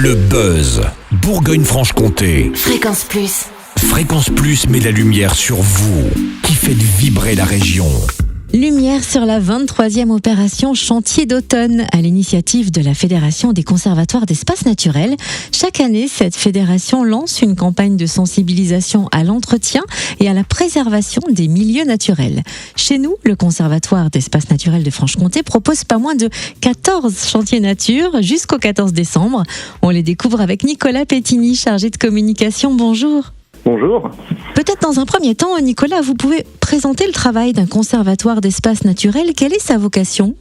Le buzz Bourgogne-Franche-Comté. Fréquence Plus. Fréquence Plus met la lumière sur vous, qui faites vibrer la région. Lumière sur la 23e opération Chantier d'automne à l'initiative de la Fédération des conservatoires d'espaces naturels. Chaque année, cette fédération lance une campagne de sensibilisation à l'entretien et à la préservation des milieux naturels. Chez nous, le Conservatoire d'espaces naturels de Franche-Comté propose pas moins de 14 chantiers nature jusqu'au 14 décembre. On les découvre avec Nicolas Pettini, chargé de communication. Bonjour. Bonjour. Peut-être dans un premier temps, Nicolas, vous pouvez présenter le travail d'un conservatoire d'espaces naturels. Quelle est sa vocation ?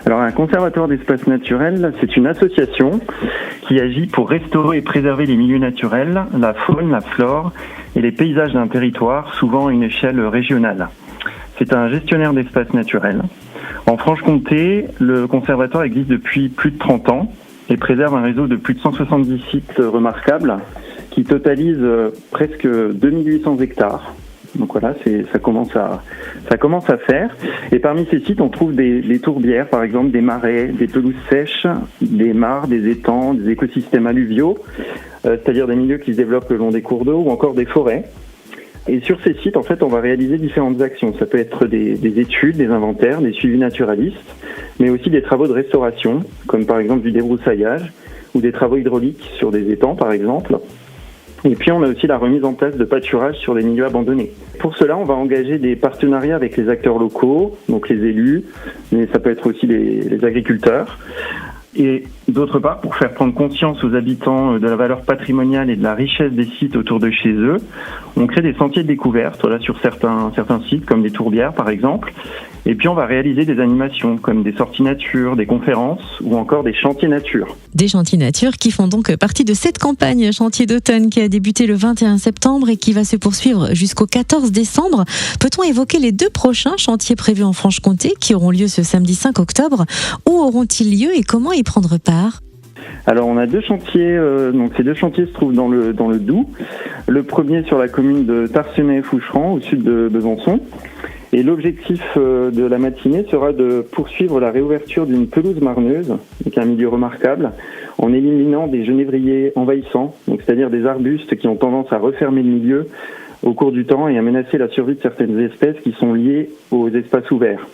Alors, un conservatoire d'espaces naturels, c'est une association qui agit pour restaurer et préserver les milieux naturels, la faune, la flore et les paysages d'un territoire, souvent à une échelle régionale. C'est un gestionnaire d'espaces naturels. En Franche-Comté, le conservatoire existe depuis plus de 30 ans et préserve un réseau de plus de 170 sites remarquables qui totalise presque 2800 hectares. Donc voilà, ça commence à faire. Et parmi ces sites, on trouve des tourbières, par exemple, des marais, des pelouses sèches, des mares, des étangs, des écosystèmes alluviaux, c'est-à-dire des milieux qui se développent le long des cours d'eau ou encore des forêts. Et sur ces sites, en fait, on va réaliser différentes actions. Ça peut être des études, des inventaires, des suivis naturalistes, mais aussi des travaux de restauration, comme par exemple du débroussaillage ou des travaux hydrauliques sur des étangs, par exemple. Et puis on a aussi la remise en place de pâturage sur les milieux abandonnés. Pour cela, on va engager des partenariats avec les acteurs locaux, donc les élus, mais ça peut être aussi les agriculteurs. Et d'autre part, pour faire prendre conscience aux habitants de la valeur patrimoniale et de la richesse des sites autour de chez eux, on crée des sentiers de découverte, voilà, sur certains sites, comme des tourbières par exemple. Et puis on va réaliser des animations, comme des sorties nature, des conférences ou encore des chantiers nature. Des chantiers nature qui font donc partie de cette campagne Chantier d'automne qui a débuté le 21 septembre et qui va se poursuivre jusqu'au 14 décembre. Peut-on évoquer les 2 prochains chantiers prévus en Franche-Comté qui auront lieu ce samedi 5 octobre ? Où auront-ils lieu et comment y prendre part ? Alors on a 2 chantiers, donc ces 2 chantiers se trouvent dans le Doubs. Le premier sur la commune de Tarsenay-Foucheran, au sud de Besançon. Et l'objectif de la matinée sera de poursuivre la réouverture d'une pelouse marneuse, donc un milieu remarquable, en éliminant des genévriers envahissants, donc c'est-à-dire des arbustes qui ont tendance à refermer le milieu au cours du temps et à menacer la survie de certaines espèces qui sont liées aux espaces ouverts.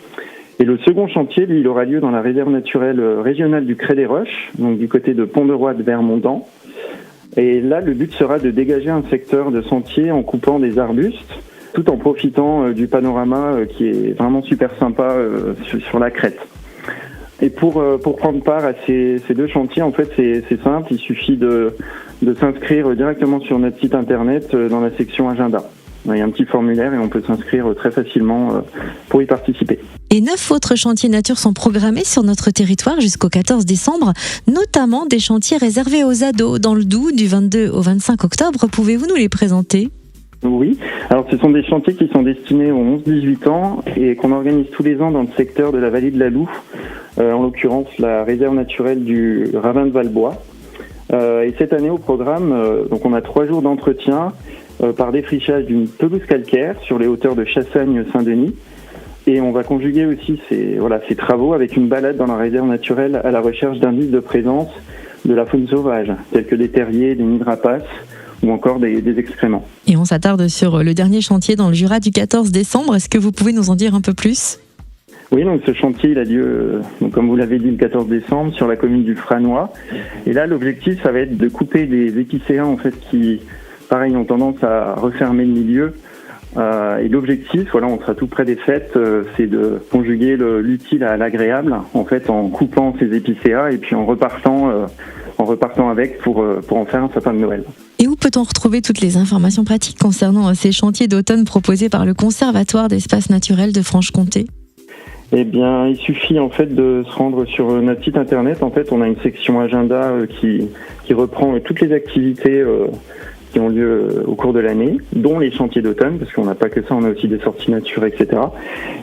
Et le second chantier, lui, il aura lieu dans la réserve naturelle régionale du Cré des Roches, donc du côté de Pont-de-Roide vers Mondan. Et là, le but sera de dégager un secteur de sentier en coupant des arbustes, tout en profitant du panorama qui est vraiment super sympa sur la crête. Et pour prendre part à ces 2 chantiers, en fait, c'est simple, il suffit de s'inscrire directement sur notre site internet dans la section agenda. Il y a un petit formulaire et on peut s'inscrire très facilement pour y participer. Et 9 autres chantiers nature sont programmés sur notre territoire jusqu'au 14 décembre, notamment des chantiers réservés aux ados dans le Doubs du 22 au 25 octobre. Pouvez-vous nous les présenter ? Oui, alors ce sont des chantiers qui sont destinés aux 11-18 ans et qu'on organise tous les ans dans le secteur de la vallée de la Loue, en l'occurrence la réserve naturelle du ravin de Valbois. Et cette année au programme, donc on a 3 jours d'entretien par défrichage d'une pelouse calcaire sur les hauteurs de Chassagne-Saint-Denis. Et on va conjuguer aussi ces travaux avec une balade dans la réserve naturelle à la recherche d'indices de présence de la faune sauvage, tels que des terriers, des nids de rapaces, ou encore des excréments. Et on s'attarde sur le dernier chantier dans le Jura du 14 décembre. Est-ce que vous pouvez nous en dire un peu plus ? Oui, donc ce chantier, il a lieu, donc comme vous l'avez dit, le 14 décembre sur la commune du Franois. Et là, l'objectif, ça va être de couper des épicéas, en fait, qui, pareil, ont tendance à refermer le milieu. Et l'objectif, voilà, on sera tout près des fêtes, c'est de conjuguer l'utile à l'agréable, en fait, en coupant ces épicéas et puis en repartant avec pour en faire un sapin de Noël. Et où peut-on retrouver toutes les informations pratiques concernant ces chantiers d'automne proposés par le Conservatoire d'espaces naturels de Franche-Comté ? Eh bien, il suffit en fait de se rendre sur notre site internet. En fait, on a une section agenda qui reprend toutes les activités qui ont lieu au cours de l'année, dont les chantiers d'automne, parce qu'on n'a pas que ça, on a aussi des sorties nature, etc.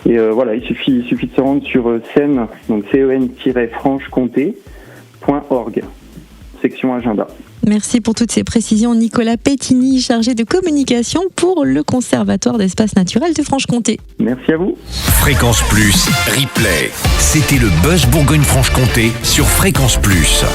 Et voilà, il suffit de se rendre sur CEN, donc cen-franchecomté.org, section agenda. Merci pour toutes ces précisions, Nicolas Pettini, chargé de communication pour le Conservatoire d'espaces naturels de Franche-Comté. Merci à vous. Fréquence Plus, replay. C'était le buzz Bourgogne-Franche-Comté sur Fréquence Plus.